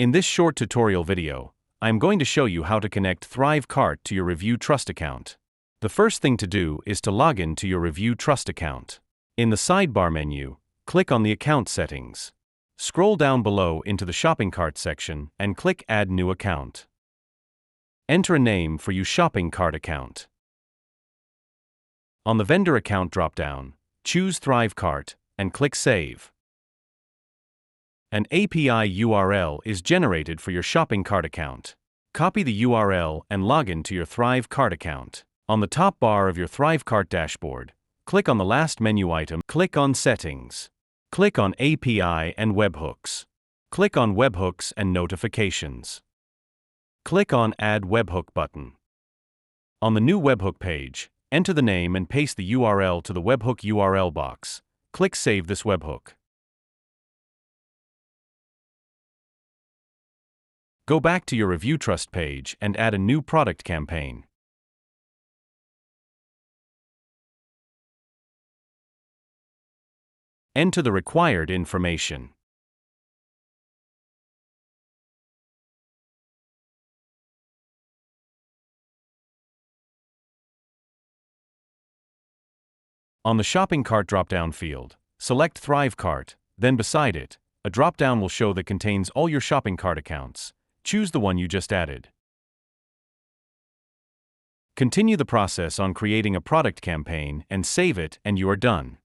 In this short tutorial video, I am going to show you how to connect ThriveCart to your Review Trust account. The first thing to do is to log in to your Review Trust account. In the sidebar menu, click on the Account settings. Scroll down below into the Shopping Cart section and click Add New Account. Enter a name for your shopping cart account. On the Vendor Account drop-down, choose ThriveCart and click Save. An API URL is generated for your shopping cart account. Copy the URL and log in to your ThriveCart account. On the top bar of your ThriveCart dashboard, click on the last menu item, click on Settings. Click on API and Webhooks. Click on Webhooks and Notifications. Click on Add Webhook button. On the new webhook page, enter the name and paste the URL to the webhook URL box. Click Save this webhook. Go back to your Review Trust page and add a new product campaign. Enter the required information. On the Shopping Cart drop-down field, select ThriveCart, then beside it, a drop-down will show that contains all your shopping cart accounts. Choose the one you just added. Continue the process on creating a product campaign and save it, and you are done.